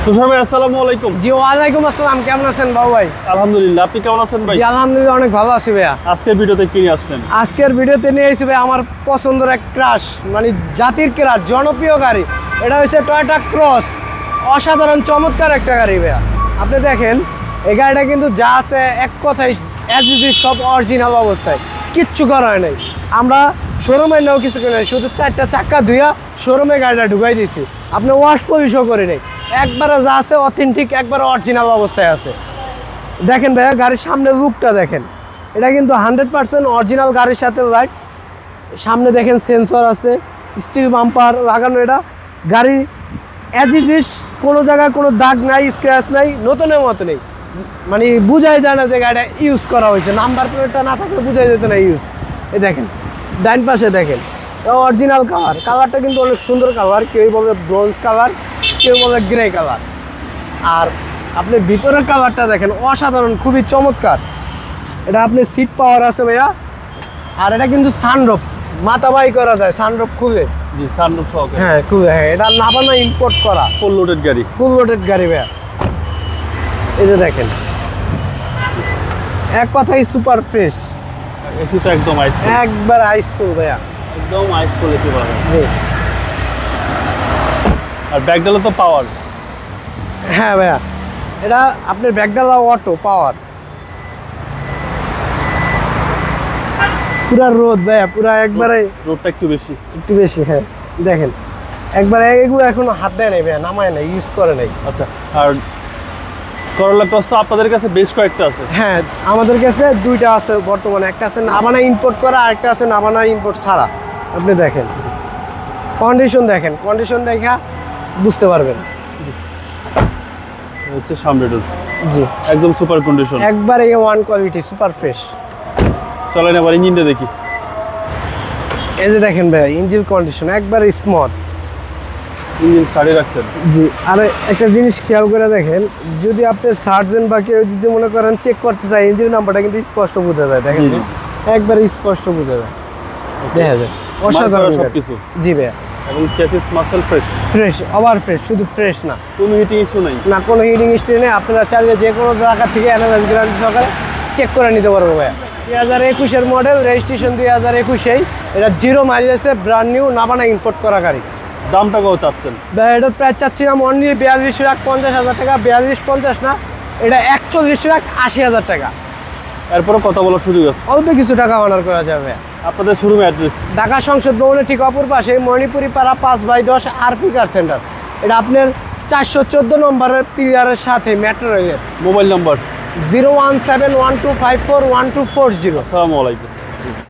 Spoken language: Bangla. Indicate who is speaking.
Speaker 1: তুষার ভাই আসসালামু আলাইকুম।
Speaker 2: জি ওয়ালাইকুম আসসালাম, কেমন আছেন বাবু ভাই?
Speaker 1: আলহামদুলিল্লাহ, আপনি কেমন আছেন ভাই?
Speaker 2: জি আলহামদুলিল্লাহ অনেক ভালো আছি ভাইয়া।
Speaker 1: আজকের ভিডিওতে কি নিয়ে আসলেন?
Speaker 2: আজকের ভিডিওতে নিয়ে এসেছি ভাই আমার পছন্দের এক ক্রাশ, মানে জাতির ক্রাশ, জনপ্রিয় গাড়ি। এটা হচ্ছে টয়োটা ক্রস। অসাধারণ চমৎকার একটা গাড়ি ভাইয়া। আপনি দেখেন এই গাড়িটা কিন্তু যা আছে এক কথায় অ্যাজ ইট ইজ, সব অরিজিনাল অবস্থায়, কিচ্ছু করা হয় নাই। আমরা শোরুমে নেও কিছু করে নাই, শুধু চারটা চাক্কা ধুইয়া শোরুমে গাড়িটা ঢুকাই দিয়েছি। আপনি ওয়াশ পলিশও করে নেই, একবারে যা আছে অথেন্টিক, একবারে অরিজিনাল অবস্থায় আছে। দেখেন ভাইয়া গাড়ির সামনের লুকটা দেখেন, এটা কিন্তু 100% অরিজিনাল গাড়ির সাথে লাইট। সামনে দেখেন সেন্সর আছে, স্টিল বাম্পার লাগানো। এটা গাড়ি অ্যাজ ইট ইজ, কোনো জায়গায় কোনো দাগ নাই, স্ক্র্যাচ নাই, নতুনের মতো নেই। মানে বোঝাই যায় না যে গাড়িটা ইউজ করা হয়েছে। নাম্বার প্লেটটা না থাকলে বোঝাই যেত না ইউজ। এই দেখেন ডাইন পাশে দেখেন অরিজিনাল কালার। কালারটা কিন্তু অনেক সুন্দর কালার, কেউ বলে ব্রোঞ্জ কালার, কেউ বলে গ্রে কালার। আর আপনি ভিতরের কালারটা দেখেন অসাধারণ, খুবই চমৎকার। এটা আপনি সিট পাওয়ার আছে ভাইয়া। আর এটা কিন্তু সানরুফ, মাথাবাই করা যায় সানরুফ খুলে।
Speaker 1: জি, সানরুফ সহ।
Speaker 2: হ্যাঁ খুলে, হ্যাঁ এটা নাবানা ইম্পোর্ট করা
Speaker 1: ফুল লোডেড গাড়ি।
Speaker 2: ফুল লোডেড গাড়ি ভাইয়া। এই যে দেখেন এক কথাই সুপার ফ্রেশ,
Speaker 1: এসি তো একদম আইস,
Speaker 2: একবার আইস কুল ভাইয়া,
Speaker 1: একদম আইস করে এসি পাবেন।
Speaker 2: জি
Speaker 1: আর ব্যাকডালে তো পাওয়ার।
Speaker 2: হ্যাঁ ভাইয়া, এটা আপনার ব্যাকডালা অটো পাওয়ার। পুরা রোদ ভাইয়া, পুরা একবারে
Speaker 1: রোডটা একটু বেশি।
Speaker 2: একটু বেশি। হ্যাঁ দেখেন একবারে এগুলো এখনো হাত দেয় নাই ভাইয়া, নামায় নাই, ইউজ করে নাই।
Speaker 1: আচ্ছা, আর করোলা ক্রস তো আপনাদের কাছে বেশ কয়েকটা আছে।
Speaker 2: হ্যাঁ আমাদের কাছে দুইটা আছে বর্তমানে, একটা আছে নাবানা ইম্পোর্ট করা, আর একটা আছে নাবানা ইম্পোর্ট ছাড়া। আপনি দেখেন কন্ডিশন, দেখেন কন্ডিশন দেখা বুঝতে পারবেন।
Speaker 1: হচ্ছে সামনে ডোর,
Speaker 2: জি
Speaker 1: একদম সুপার কন্ডিশন,
Speaker 2: একবারে ওয়ান কোয়ালিটি, সুপার ফ্রেশ।
Speaker 1: চলেন এবার ইঞ্জিনটা দেখি।
Speaker 2: এই যে দেখেন ভাইয়া ইঞ্জিন কন্ডিশন একবারে স্মুথ।
Speaker 1: ইঞ্জিন স্টার্টে রাখছেন।
Speaker 2: জি আর একটা জিনিস খেয়াল করে দেখেন, যদি আপনি সার্জেন বা কেউ যদি মনে করেন চেক করতে চায়, ইঞ্জিন নাম্বারটা কিন্তু স্পষ্ট বোঝা যায়। দেখেন
Speaker 1: জি।
Speaker 2: একবারে স্পষ্ট বোঝা যায়, দেখা যায় অসাধারণ
Speaker 1: সবকিছু।
Speaker 2: জি ভাইয়া,
Speaker 1: এবং chassis muscle fresh,
Speaker 2: fresh, over fresh, শুধু ফ্রেশ না,
Speaker 1: কোনো হিটিং ইস্যু নাই।
Speaker 2: না কোনো হিটিং হিস্ট্রি নেই। আপনারা চাইলে যে কোনো জায়গা থেকে অ্যানালাইজ গ্যারান্টি সহকারে চেক করে নিতে পারবো ভাইয়া। 2021-এর মডেল, রেজিস্ট্রেশন 2021-এই। এটা 0 মাইলেজে ব্র্যান্ড নিউ নাবানা ইম্পোর্ট করা গাড়ি।
Speaker 1: দামটা কত চাচ্ছেন?
Speaker 2: এটার প্রাইস চাচ্ছিলাম অনলি 42,50,000 টাকা। 42-50 না, এটা 41,80,000 টাকা।
Speaker 1: এরপরও কথা বলার সুযোগ আছে,
Speaker 2: অল্প কিছু টাকা অনার করা যাবে।
Speaker 1: আপনাদের শোরুম অ্যাড্রেস?
Speaker 2: ঢাকা সংসদ ভবনের ঠিক অপর পাশে মণিপুরি পাড়া 5/10 আরপি কার সেন্টার। এটা আপনার 414 নম্বরের পিলারের সাথে মেট্রো রেলের।
Speaker 1: Mobile number?
Speaker 2: 01712541240।
Speaker 1: আসসালামু আলাইকুম।